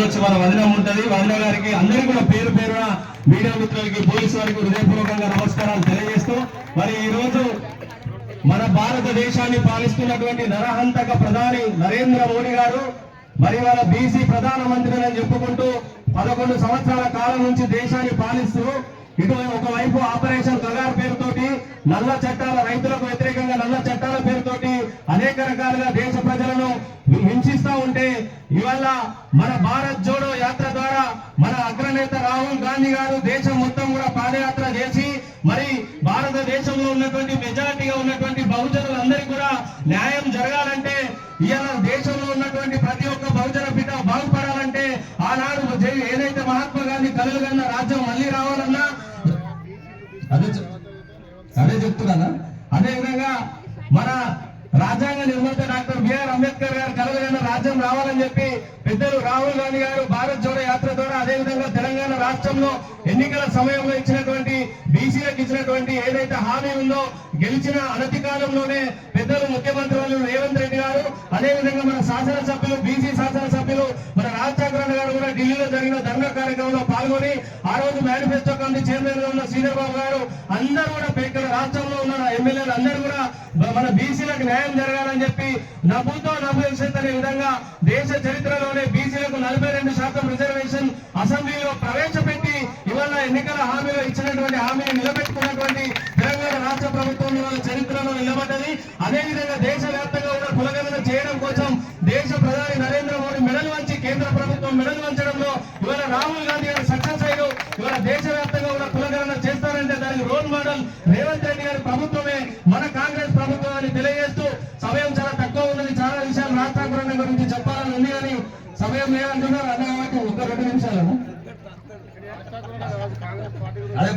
వచ్చి మన వదిన ఉంటది. వదిన గారికి అందరికీ కూడా పేరు పేరున మీడియా మిత్రులకి పోలీసు వారికి హృదయపూర్వకంగా నమస్కారాలు తెలియజేస్తూ మరి ఈ రోజు మన భారతదేశాన్ని పాలిస్తున్నటువంటి నరహంతక ప్రధాని నరేంద్ర మోడీ గారు మరి వాళ్ళ బీసీ ప్రధానమంత్రి అని చెప్పుకుంటూ 11 సంవత్సరాల కాలం నుంచి దేశాన్ని పాలిస్తూ ఇటు ఒకవైపు ఆపరేషన్ కగార్ పేరుతోటి నల్ల చట్టాల రైతులకు వ్యతిరేకంగా నల్ల చట్టాల పేరుతోటి అనేక రకాలుగా దేశ ప్రజలను హింసిస్తా ఉంటే ఇవాళ మన భారత్ జోడో యాత్ర ద్వారా మన అగ్రనేత రాహుల్ గాంధీ గారు దేశం మొత్తం కూడా పాదయాత్ర చేసి మరి భారతదేశంలో ఉన్నటువంటి మెజారిటీగా ఉన్నటువంటి బహుజనులందరికీ కూడా న్యాయం జరగాలంటే ఇవాళ దేశంలో ఉన్నటువంటి ప్రతి ఒక్క బహుజన బిడ్డ బాగుపడాలంటే ఆనాడు ఏదైతే మహాత్మా గాంధీ కలలు కన్నా రాజ్యం మళ్ళీ రావాలన్నా అదే చెప్తున్నానా. అదే విధంగా మన రాజ్యాంగ నిర్మాత డాక్టర్ బిఆర్ అంబేద్కర్ గారు కలగలన్న రాజ్యం రావాలని చెప్పి పెద్దలు రాహుల్ గాంధీ గారు భారత్ జోడో యాత్ర ద్వారా అదేవిధంగా తెలంగాణ రాష్ట్రంలో ఎన్నికల సమయంలో ఇచ్చినటువంటి బీసీలకు ఇచ్చినటువంటి ఏదైతే హామీ ఉందో గెలిచిన అనతి కాలంలోనే పెద్దలు ముఖ్యమంత్రి వాళ్ళు రేవంత్ రెడ్డి గారు అదేవిధంగా మన శాసనసభ్యులు బీసీ శాసనసభ్యులు మన రాజశేఖరన్ గారు కూడా ఢిల్లీలో జరిగిన ధర్నా కార్యక్రమంలో పాల్గొని ఆ రోజు మేనిఫెస్టో కమిటీ చైర్మన్ గా ఉన్న శ్రీధర్ బాబు గారు అందరూ కూడా ఇక్కడ రాష్ట్రంలో ఉన్న ఎమ్మెల్యేలు అందరూ కూడా మన బీసీలకు న్యాయం జరగాలని చెప్పి నవ్వుతో అనే విధంగా దేశ చరిత్రలోనే బీసీలకు 42% రిజర్వేషన్ అసెంబ్లీలో ప్రవేశపెట్టి ఇవాళ ఎన్నికల హామీలో ఇచ్చినటువంటి హామీని నిలబెట్టుకున్నటువంటి తెలంగాణ రాష్ట్ర ప్రభుత్వం ఇవాళ చరిత్రలో నిలబడ్డది. అదేవిధంగా దేశవ్యాప్తంగా కూడా కులగణన చేయడం కోసం దేశ ప్రధాని నరేంద్ర మోడీ మెడలు వంచి కేంద్ర ప్రభుత్వం మెడలు వంచడంలో ఇవాళ రాహుల్ గాంధీ గారు సక్సెస్ అయ్యారు. ఇవాళ దేశవ్యాప్తంగా కూడా కులగణన చేస్తారంటే దానికి రోల్ మోడల్ రేవంత్ రెడ్డి గారి ప్రభుత్వమే మన కాంగ్రెస్ ప్రభుత్వం అని తెలియజేస్తూ సమయం చాలా తక్కువ ఉన్నది. చాలా విషయాలు రాష్ట్రాల గురించి చెప్పాలని ఉంది కానీ సమయం లేదంటున్నారు. అన్న కాబట్టి ఒక 2 నిమిషాలు అదే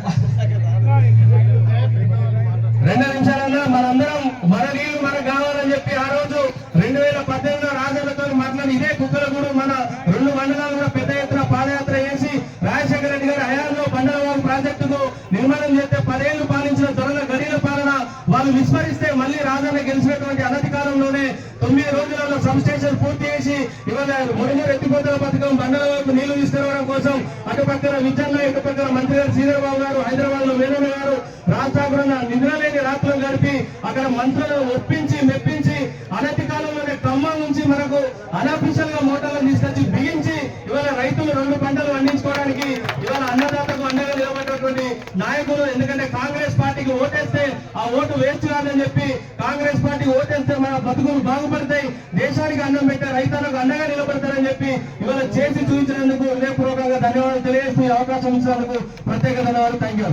2 నిమిషాలన్నా మనందరం మన నీళ్లు మనకు కావాలని చెప్పి ఆ రోజు 2018లో రాజన్నతో మాట్లాడి ఇదే కుక్కలగూడు మన 2 మండలాలు కూడా పెద్ద ఎత్తున పాదయాత్ర చేసి రాజశేఖర రెడ్డి గారి హయాంలో బండలవాగు ప్రాజెక్టుకు నిర్మాణం చేస్తే 10 ఏళ్లు పాలించిన దొరల గడిల పాలన వాళ్ళు విస్మరిస్తే మళ్ళీ రాజన్న గెలిచినటువంటి అనతి కాలంలోనే 9 రోజులలో సబ్ స్టేషన్ పూర్తి చేసి ఇవాళ ముడినీరు ఎత్తిపోతల పథకం బండలవాగు నీళ్లు తీసుకురావడం కోసం అటు పక్కన విజయన్న ఇటు పక్కన మంత్రి గారు శ్రీధర్ బాబు గారు హైదరాబాద్ లో వేణున్న గారు రాష్ట్రాపురంగా నిద్రలేని రాత్రులు గడిపి అక్కడ మంత్రులను ఒప్పించి మెప్పించి అనతి కాలంలోనే ఖమ్మం నుంచి మనకు అనఫిషియల్ గా మోటార్లను తీసుకొచ్చి బిగించి ఇవాళ రైతులు 2 పంటలు పండించుకోవడానికి ఇవాళ అన్నదాతకు అండగా నిలబడినటువంటి నాయకులు. ఎందుకంటే కాంగ్రెస్ పార్టీకి ఓటేస్తే ఆ ఓటు వేస్ట్ కాదని చెప్పి కాంగ్రెస్ పార్టీకి ఓటేస్తే మన బతుకులు బాగుపడతాయి, దేశానికి అన్నం పెట్టే రైతులకు అండగా నిలబడతారని చెప్పి ఇవాళ చేసి చూపించినందుకు హృదయపూర్వకంగా ధన్యవాదాలు తెలియజేస్తూ అవకాశం ఇచ్చినందుకు ప్రత్యేక ధన్యవాదాలు. Thank you.